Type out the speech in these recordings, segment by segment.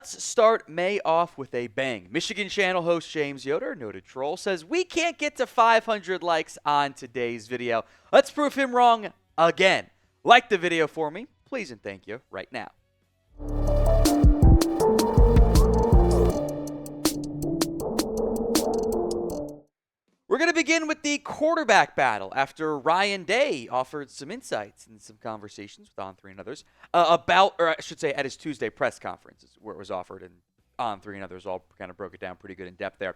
Let's start May off with a bang. Michigan Channel host James Yoder, noted troll, says we can't get to 500 likes on today's video. Let's prove him wrong again. Like the video for me, please and thank you right now. We're going to begin with the quarterback battle after Ryan Day offered some insights and some conversations with On3 and others about, or I should say at his Tuesday press conference where it was offered, and On3 and others all kind of broke it down pretty good in depth there.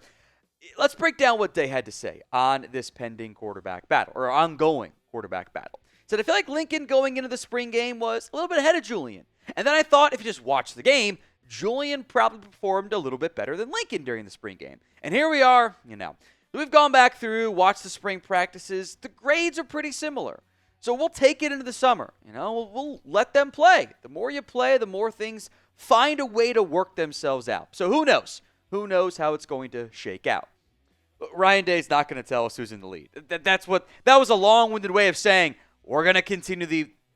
Let's break down what Day had to say on this pending quarterback battle, or ongoing quarterback battle. He said, I feel like Lincoln going into the spring game was a little bit ahead of Julian. And then I thought if you just watch the game, Julian probably performed a little bit better than Lincoln during the spring game. And here we are, We've gone back through, watched the spring practices. The grades are pretty similar. So we'll take it into the summer. We'll let them play. The more you play, the more things find a way to work themselves out. So who knows? Who knows how it's going to shake out? But Ryan Day's not going to tell us who's in the lead. That was a long-winded way of saying we're going to continue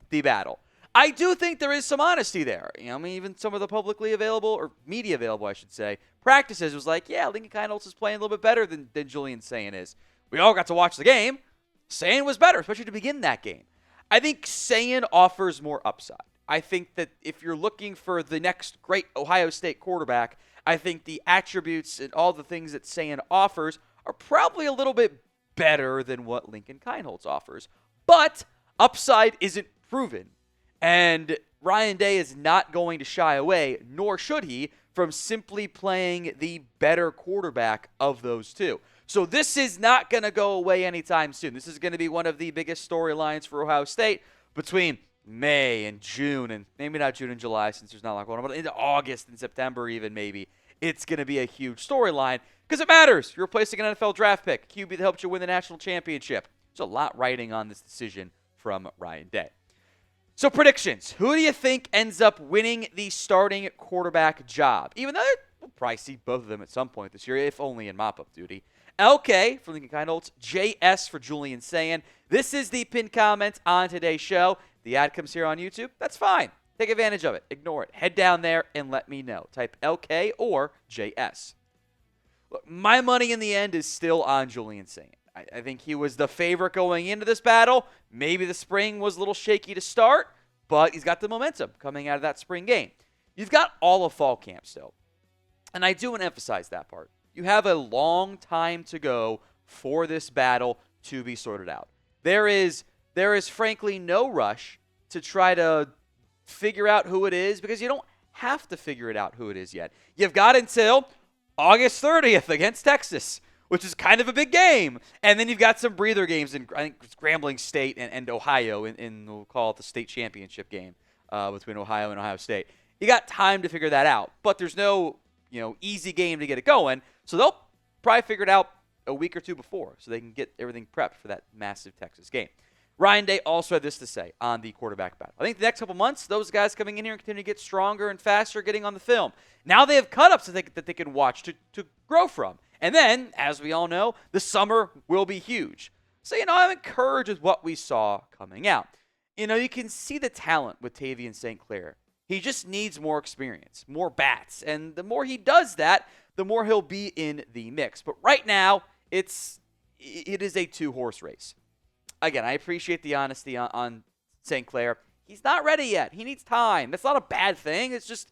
the battle. I do think there is some honesty there. Even some of the publicly available, or media available, I should say, practices was like, yeah, Lincoln Kienholz is playing a little bit better than Julian Sayin is. We all got to watch the game. Sayin was better, especially to begin that game. I think Sayin offers more upside. I think that if you're looking for the next great Ohio State quarterback, I think the attributes and all the things that Sayin offers are probably a little bit better than what Lincoln Kienholz offers. But upside isn't proven. And Ryan Day is not going to shy away, nor should he, from simply playing the better quarterback of those two. So this is not going to go away anytime soon. This is going to be one of the biggest storylines for Ohio State between May and June, and maybe not June and July since there's not a lot going on, but into August and September even maybe. It's going to be a huge storyline because it matters. You're replacing an NFL draft pick, QB that helped you win the national championship. There's a lot riding on this decision from Ryan Day. So predictions. Who do you think ends up winning the starting quarterback job? Even though we'll probably see both of them at some point this year, if only in mop-up duty. LK for Lincoln Kienholz, JS for Julian Sayin. This is the pinned comment on today's show. The ad comes here on YouTube. That's fine. Take advantage of it. Ignore it. Head down there and let me know. Type LK or JS. Look, my money in the end is still on Julian Sayin. I think he was the favorite going into this battle. Maybe the spring was a little shaky to start, but he's got the momentum coming out of that spring game. You've got all of fall camp still. And I do want to emphasize that part. You have a long time to go for this battle to be sorted out. There is frankly no rush to try to figure out who it is because you don't have to figure it out who it is yet. You've got until August 30th against Texas, which is kind of a big game. And then you've got some breather games in, I think, Grambling State and Ohio in we'll call it the state championship game between Ohio and Ohio State. You got time to figure that out, but there's no easy game to get it going. So they'll probably figure it out a week or two before so they can get everything prepped for that massive Texas game. Ryan Day also had this to say on the quarterback battle. I think the next couple months, those guys coming in here and continue to get stronger and faster getting on the film. Now they have cut-ups that they can watch to grow from. And then, as we all know, the summer will be huge. So, I'm encouraged with what we saw coming out. You can see the talent with Tavian St. Clair. He just needs more experience, more bats. And the more he does that, the more he'll be in the mix. But right now, it is a two-horse race. Again, I appreciate the honesty on St. Clair. He's not ready yet. He needs time. That's not a bad thing. It's just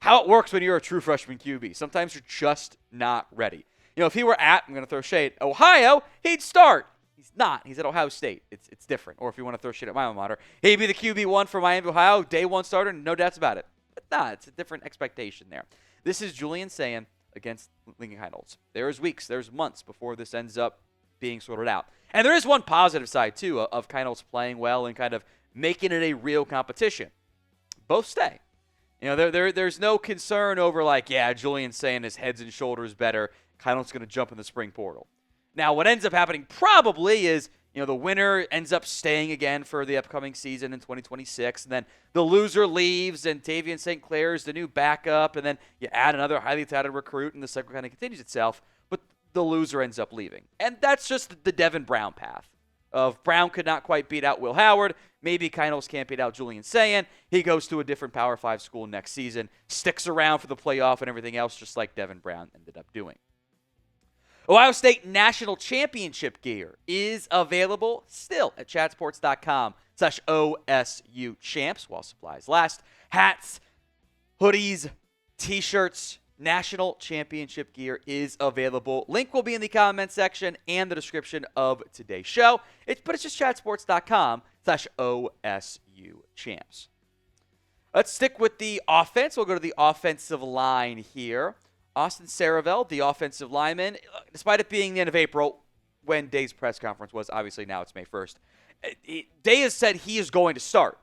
how it works when you're a true freshman QB. Sometimes you're just not ready. If he were at, I'm going to throw shade, Ohio, he'd start. He's not. He's at Ohio State. It's different. Or if you want to throw shade at my alma mater, he'd be the QB1 for Miami, Ohio, day one starter, no doubts about it. But nah, it's a different expectation there. This is Julian Sayin against Lincoln Kienholz. There's weeks, there's months before this ends up being sorted out. And there is one positive side, too, of Kienholz playing well and kind of making it a real competition. Both stay. There's no concern over Julian Sayin is heads and shoulders better. Kienholz going to jump in the spring portal. Now, what ends up happening probably is, the winner ends up staying again for the upcoming season in 2026, and then the loser leaves, and Tavian St. Clair is the new backup, and then you add another highly touted recruit, and the cycle kind of continues itself, but the loser ends up leaving. And that's just the Devin Brown path of Brown could not quite beat out Will Howard. maybe Kienholz can't beat out Julian Sayin. He goes to a different Power 5 school next season, sticks around for the playoff and everything else, just like Devin Brown ended up doing. Ohio State National Championship gear is available still at chatsports.com/OSU champs while supplies last. Hats, hoodies, t-shirts, National Championship gear is available. Link will be in the comment section and the description of today's show. But it's just chatsports.com/OSU champs. Let's stick with the offense. We'll go to the offensive line here. Austin Siereveld, the offensive lineman, despite it being the end of April, when Day's press conference was, obviously now it's May 1st, Day has said he is going to start.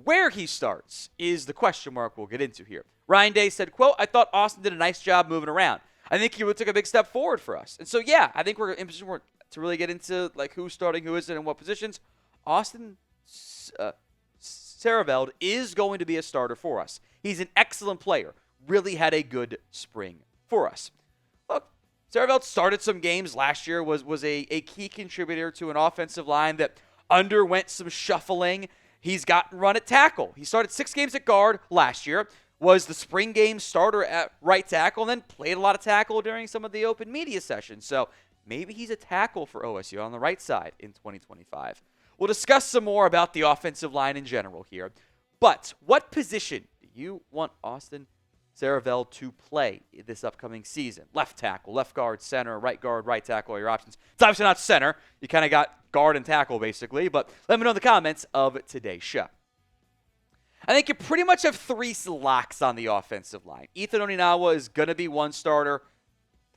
Where he starts is the question mark we'll get into here. Ryan Day said, quote, "I thought Austin did a nice job moving around. I think he took a big step forward for us." And so, yeah, I think we're in position to really get into like who's starting, who isn't, and what positions. Austin Siereveld is going to be a starter for us. He's an excellent player. Really had a good spring for us. Look, Siereveld started some games last year, was a key contributor to an offensive line that underwent some shuffling. He's gotten run at tackle. He started 6 games at guard last year, was the spring game starter at right tackle, and then played a lot of tackle during some of the open media sessions. So maybe he's a tackle for OSU on the right side in 2025. We'll discuss some more about the offensive line in general here. But what position do you want Austin Siereveld to play this upcoming season? Left tackle, left guard, center, right guard, right tackle are your options. It's obviously not center. You kind of got guard and tackle basically, but let me know in the comments of today's show. I think you pretty much have 3 locks on the offensive line. Ethan Oninawa is going to be one starter.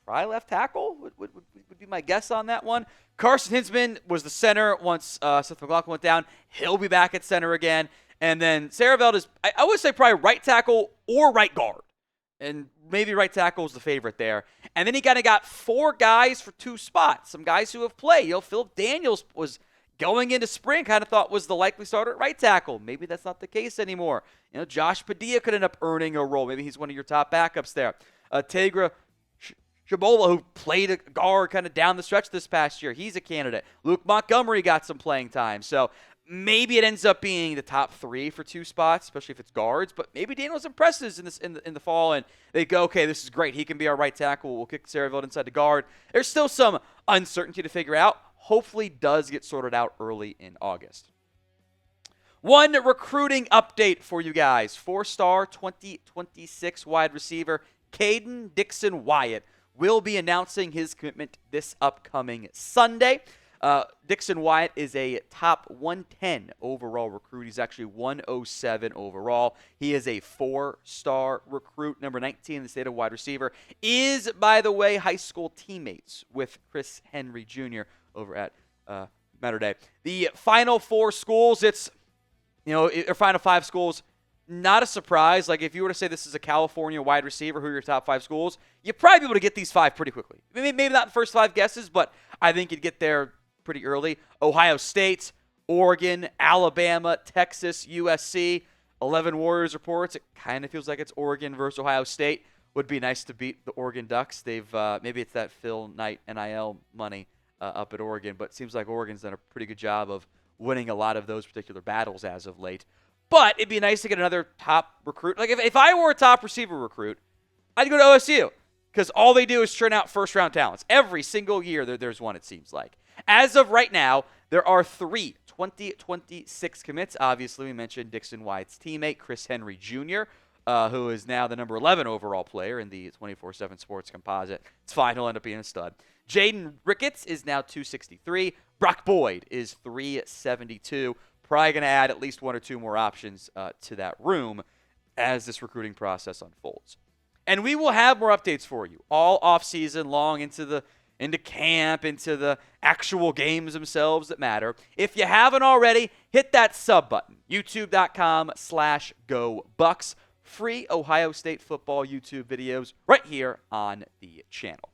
Probably left tackle would be my guess on that one. Carson Hinsman was the center once Seth McLaughlin went down. He'll be back at center again. And then Siereveld is, I would say, probably right tackle or right guard. And maybe right tackle is the favorite there. And then he kind of got 4 guys for 2 spots. Some guys who have played. Philip Daniels was going into spring, kind of thought was the likely starter at right tackle. Maybe that's not the case anymore. Josh Padilla could end up earning a role. Maybe he's one of your top backups there. Tegra Shabola, who played a guard kind of down the stretch this past year, he's a candidate. Luke Montgomery got some playing time. So maybe it ends up being the top 3 for 2 spots, especially if it's guards. But maybe Daniels impresses in the fall, and they go, okay, this is great. He can be our right tackle. We'll kick Siereveld inside the guard. There's still some uncertainty to figure out. Hopefully does get sorted out early in August. One recruiting update for you guys. 4-star 2026 wide receiver Caden Dixon Wyatt will be announcing his commitment this upcoming Sunday. Dixon Wyatt is a top 110 overall recruit. He's actually 107 overall. He is a 4-star recruit, number 19 in the state of wide receiver. Is, by the way, high school teammates with Chris Henry Jr. over at Mater Day. The final 4 schools, or final 5 schools, not a surprise. Like if you were to say this is a California wide receiver, who are your top 5 schools, you'd probably be able to get these 5 pretty quickly. Maybe not the first 5 guesses, but I think you'd get there pretty early. Ohio State, Oregon, Alabama, Texas, USC. 11 Warriors reports. It kind of feels like it's Oregon versus Ohio State. Would be nice to beat the Oregon Ducks. They've maybe it's that Phil Knight NIL money up at Oregon, but it seems like Oregon's done a pretty good job of winning a lot of those particular battles as of late. But it'd be nice to get another top recruit. Like if I were a top receiver recruit, I'd go to OSU because all they do is churn out first-round talents. Every single year there's one, it seems like. As of right now, there are 3 2026 commits. Obviously, we mentioned Dixon Wyatt's teammate, Chris Henry Jr., who is now the number 11 overall player in the 24/7 Sports Composite. It's fine. He'll end up being a stud. Jaden Ricketts is now 263. Brock Boyd is 372. Probably going to add at least 1 or 2 more options to that room as this recruiting process unfolds. And we will have more updates for you all offseason long into camp, into the actual games themselves that matter. If you haven't already, hit that sub button, youtube.com/GoBucks. Free Ohio State football YouTube videos right here on the channel.